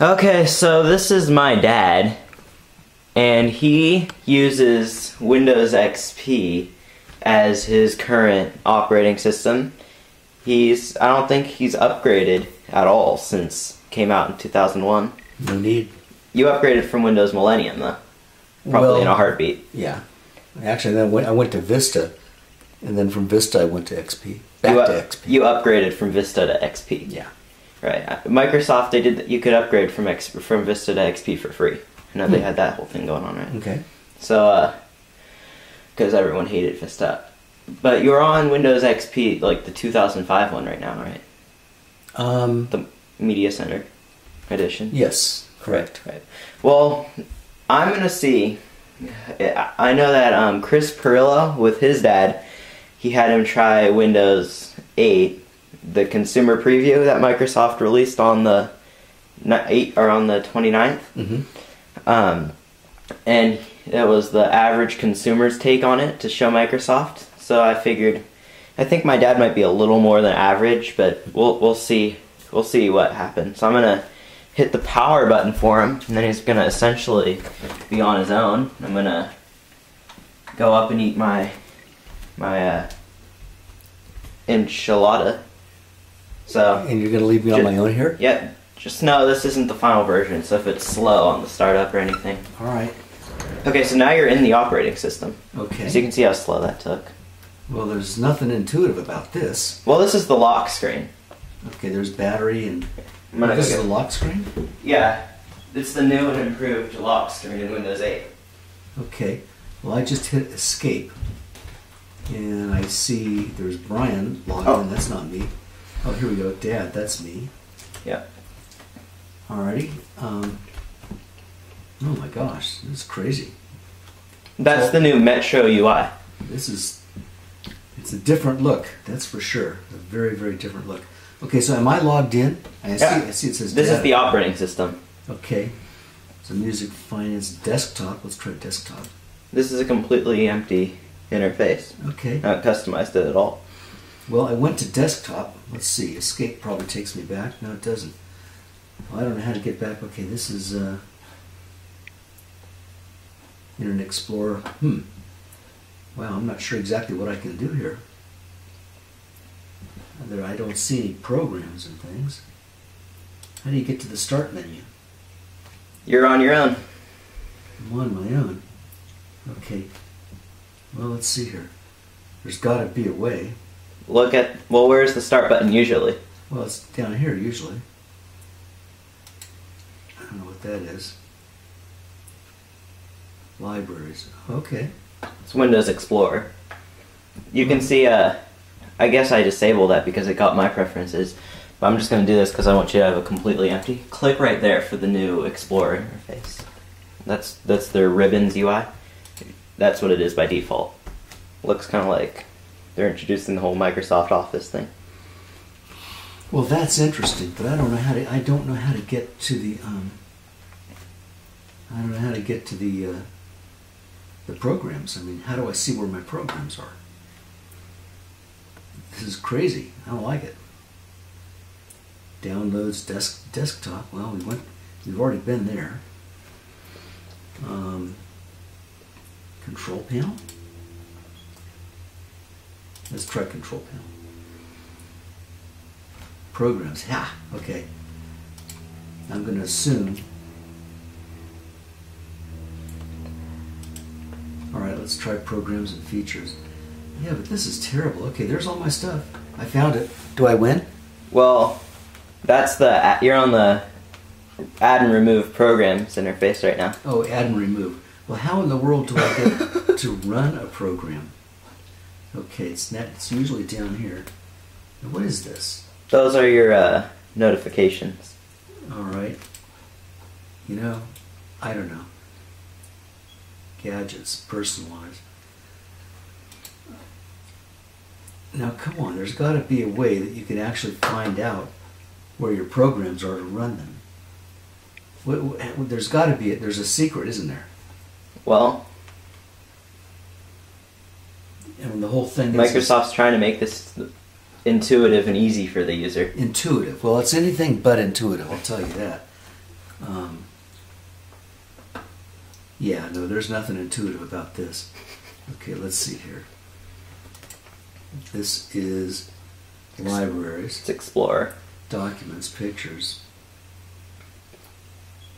Okay, so this is my dad, and he uses Windows XP as his current operating system. I don't think he's upgraded at all since it came out in 2001. No need. You upgraded from Windows Millennium, though. Probably in a heartbeat. Yeah. Actually, then I went to Vista, and then from Vista I went to XP. Back to XP. You upgraded from Vista to XP. Yeah. Right. Microsoft, they did. You could upgrade from Vista to XP for free. I know they had that whole thing going on, right? Okay. So, because everyone hated Vista, but you're on Windows XP, like the 2005 one right now, right? The Media Center edition. Yes. Correct. Right. Well, I'm gonna see. I know that Chris Pirillo, with his dad, he had him try Windows 8. The consumer preview that Microsoft released on the 29th. Mm-hmm. And it was the average consumer's take on it to show Microsoft. So I think my dad might be a little more than average, but we'll see. We'll see what happens. So I'm gonna hit the power button for him, and then he's gonna essentially be on his own. I'm gonna go up and eat my enchilada. So, and you're going to leave me on my own here? Yeah. Just know this isn't the final version, so if it's slow on the startup or anything. Alright. Okay, so now you're in the operating system. Okay. So you can see how slow that took. Well, there's nothing intuitive about this. Well, this is the lock screen. Okay, there's battery and... This is the lock screen? Yeah. It's the new and improved lock screen in Windows 8. Okay. Well, I just hit escape. And I see there's Brian logged in. That's not me. Oh, here we go. Dad, that's me. Yeah. Alrighty. Oh my gosh, this is crazy. That's the new Metro UI. It's a different look, that's for sure. A very, very different look. Okay, so am I logged in? I see it says This Dad. is the operating system. Okay. So music, finance, desktop. Let's try desktop. This is a completely empty interface. Okay. Not customized it at all. Well, I went to desktop. Let's see. Escape probably takes me back. No, it doesn't. Well, I don't know how to get back. Okay, this is Internet Explorer. Wow, I'm not sure exactly what I can do here. I don't see any programs and things. How do you get to the start menu? You're on your own. I'm on my own. Okay. Well, let's see here. There's got to be a way. Well, where's the start button usually? Well, it's down here usually. I don't know what that is. Libraries. Okay. It's Windows Explorer. You can see, I guess I disabled that because it got my preferences. But I'm just going to do this because I want you to have a completely empty. Click right there for the new Explorer interface. That's their Ribbons UI. That's what it is by default. Looks kind of like they're introducing the whole Microsoft Office thing. Well, that's interesting, but I don't know how to. I don't know how to get to the. I don't know how to get to the programs. I mean, how do I see where my programs are? This is crazy. I don't like it. Downloads desktop. Well, we've already been there. Control panel. Let's try control panel. Programs. Yeah. Okay. I'm going to assume. All right. Let's try programs and features. Yeah, but this is terrible. Okay, there's all my stuff. I found it. Do I win? Well, you're on the add and remove programs interface right now. Oh, add and remove. Well, how in the world do I get to run a program? Okay, it's usually down here. Now, what is this? Those are your notifications. All right. You know, I don't know. Gadgets, personalized. Now, come on. There's got to be a way that you can actually find out where your programs are to run them. There's got to be there's a secret, isn't there? Well, and the whole thing. Microsoft's trying to make this intuitive and easy for the user. Intuitive. Well, it's anything but intuitive. I'll tell you that. Yeah, no, there's nothing intuitive about this. Okay, let's see here. This is libraries. It's Explorer. Documents, pictures,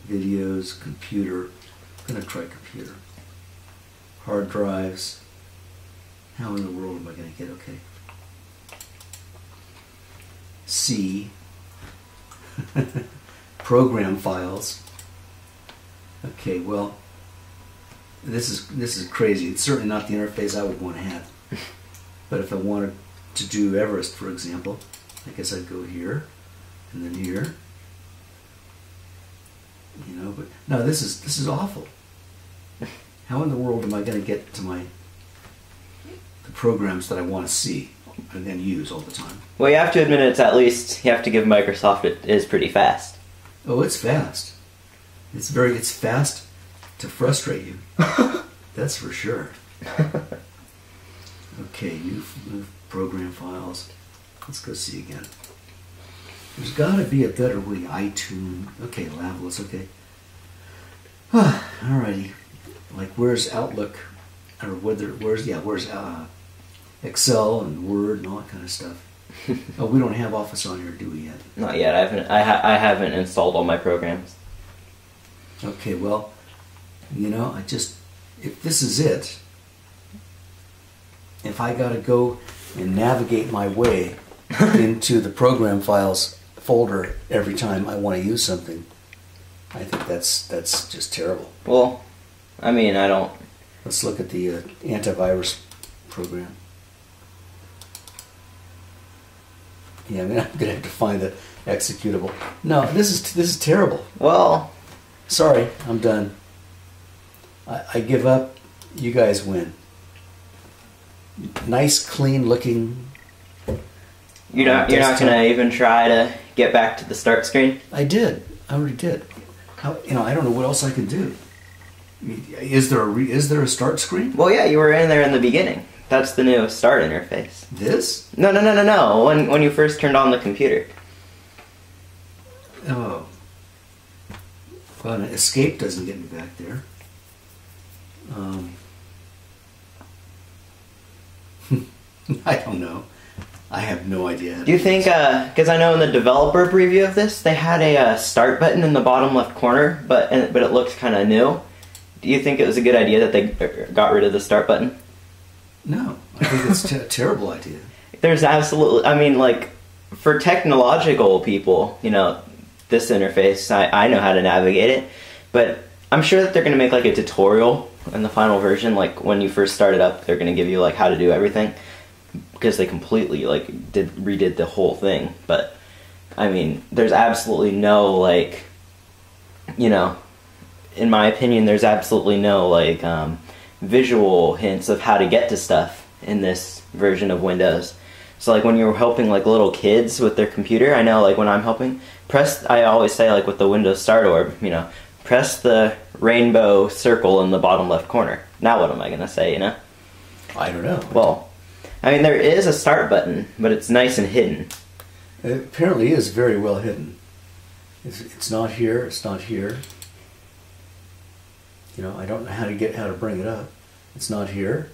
videos, computer. I'm going to try computer. Hard drives. How in the world am I going to get okay? C. Program files. Okay, well, this is crazy. It's certainly not the interface I would want to have. But if I wanted to do Everest, for example, I guess I'd go here and then here. You know, but no, this is awful. How in the world am I going to get to the programs that I want to see and then use all the time? Well, you have to admit you have to give Microsoft it is pretty fast. Oh, it's fast. It's fast to frustrate you. That's for sure. Okay, new program files. Let's go see again. There's got to be a better way. iTunes. Okay, Lavless. Okay. Alrighty. Like, where's Outlook? Or where's Excel and Word and all that kind of stuff? Oh, we don't have Office on here, do we yet? Not yet. I haven't installed all my programs. Okay, well, you know, if this is it, if I got to go and navigate my way into the program files folder every time I want to use something, I think that's just terrible. Well, I mean, I don't... Let's look at the antivirus program. Yeah, I mean, I'm going to have to find the executable. No, this is terrible. Well... Sorry, I'm done. I give up. You guys win. Nice, clean looking. You're not going to even try to get back to the start screen? I did. I already did. I don't know what else I can do. Is there a start screen? Well, yeah, you were in there in the beginning. That's the new start interface. This? No. When you first turned on the computer. Oh. Well, an escape doesn't get me back there. I don't know. I have no idea. Do you think, because I know in the developer preview of this, they had a start button in the bottom left corner, but it looked kind of new. Do you think it was a good idea that they got rid of the start button? No. I think it's a terrible idea. There's absolutely, I mean, like, for technological people, you know, this interface, I know how to navigate it, but I'm sure that they're going to make, like, a tutorial in the final version. Like, when you first start it up, they're going to give you, like, how to do everything, because they completely, like, redid the whole thing. But, I mean, there's absolutely no, like, you know, in my opinion, there's absolutely no, like, visual hints of how to get to stuff in this version of Windows. So, like, when you're helping, like, little kids with their computer, I know, like, when I'm helping, I always say, like, with the Windows Start Orb, you know, press the rainbow circle in the bottom left corner. Now what am I going to say, you know? I don't know. Well, I mean, there is a start button, but it's nice and hidden. It apparently is very well hidden. It's not here, it's not here. You know, I don't know how to bring it up. It's not here.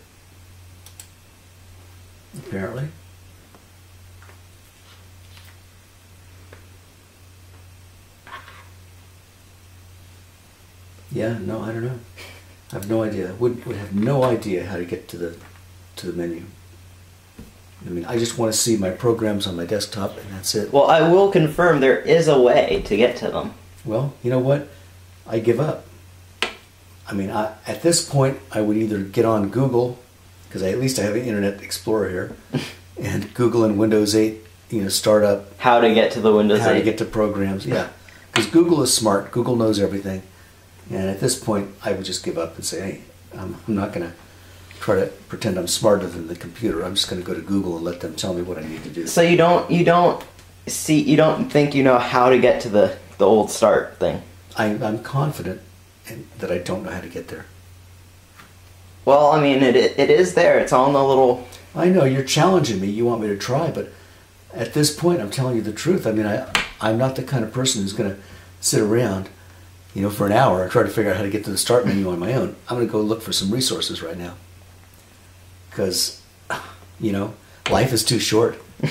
Apparently. Yeah, no, I don't know. I have no idea. Would have no idea how to get to the menu. I mean, I just want to see my programs on my desktop, and that's it. Well, I will confirm there is a way to get to them. Well, you know what? I give up. I mean, at this point, I would either get on Google, because at least I have an Internet Explorer here, and Google and Windows 8, you know, start up. How to get to the Windows 8. How to get to programs, yeah. Because Google is smart. Google knows everything. And at this point, I would just give up and say, hey, I'm not going to try to pretend I'm smarter than the computer. I'm just going to go to Google and let them tell me what I need to do. So you don't think you know how to get to the old start thing? I'm confident that I don't know how to get there. Well, I mean, it is there. It's on the little... I know, you're challenging me. You want me to try, but at this point, I'm telling you the truth. I mean, I'm not the kind of person who's going to sit around for an hour and try to figure out how to get to the start menu on my own. I'm going to go look for some resources right now. Because, life is too short. Do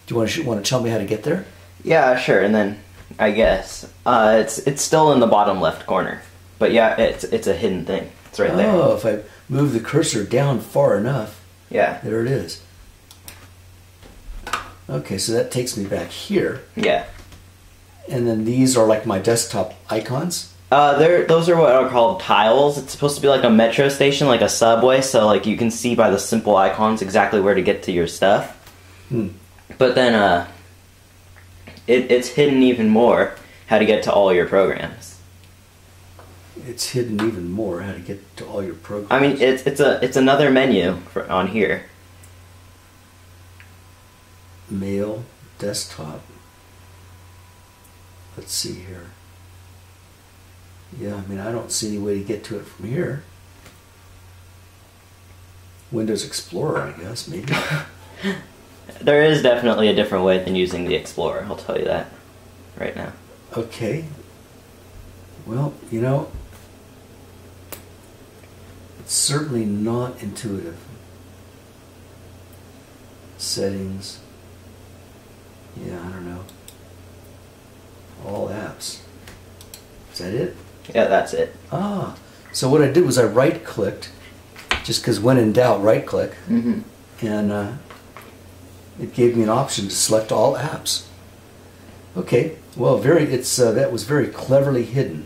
you want to tell me how to get there? Yeah, sure. And then I guess it's still in the bottom left corner, but yeah, it's a hidden thing. It's right there. Oh, if I move the cursor down far enough, yeah, there it is. Okay, so that takes me back here. Yeah. And then these are like my desktop icons. Those are what are called tiles. It's supposed to be like a metro station, like a subway, so like you can see by the simple icons exactly where to get to your stuff. But then it's hidden even more how to get to all your programs. It's hidden even more how to get to all your programs. I mean, it's another menu on here. Mail, desktop. Let's see here. Yeah, I mean, I don't see any way to get to it from here. Windows Explorer, I guess, maybe. There is definitely a different way than using the Explorer, I'll tell you that right now. Okay. Well, it's certainly not intuitive. Settings. Yeah, I don't know. All apps. Is that it? Yeah, that's it. Ah, so what I did was I right-clicked, just because when in doubt, right-click, and it gave me an option to select all apps. Okay, well, that was very cleverly hidden,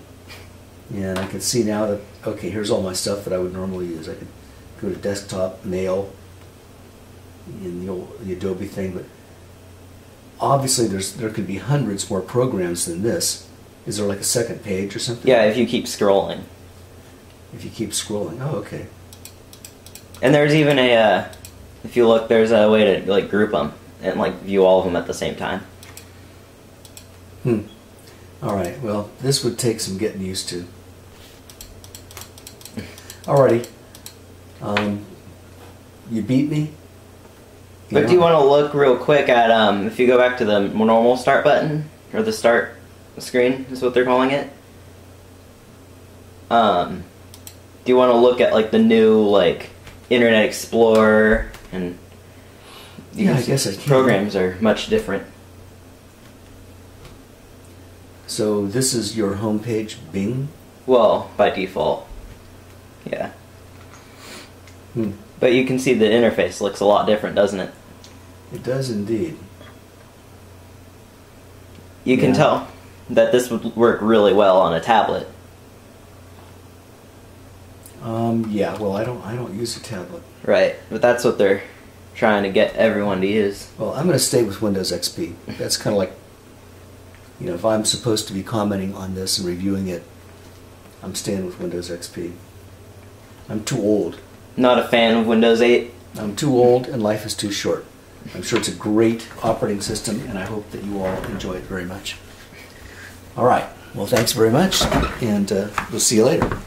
and I can see now that okay, here's all my stuff that I would normally use. I could go to desktop, mail, in the Adobe thing, but obviously there could be hundreds more programs than this. Is there like a second page or something? Yeah, if you keep scrolling. If you keep scrolling. Oh, okay. And there's even if you look, there's a way to like group them and like view all of them at the same time. All right. Well, this would take some getting used to. Alrighty. You beat me. But do you want to look real quick at if you go back to the normal start button or the start screen is what they're calling it. Do you want to look at like the new like Internet Explorer and I guess I can. Programs are much different. So this is your homepage, Bing? Well, by default, yeah. But you can see the interface looks a lot different, doesn't it? It does indeed. You can tell that this would work really well on a tablet. Yeah, well, I don't use a tablet. Right, but that's what they're trying to get everyone to use. Well, I'm going to stay with Windows XP. That's kind of like, if I'm supposed to be commenting on this and reviewing it, I'm staying with Windows XP. I'm too old. Not a fan of Windows 8? I'm too old and life is too short. I'm sure it's a great operating system and I hope that you all enjoy it very much. All right. Well, thanks very much and we'll see you later.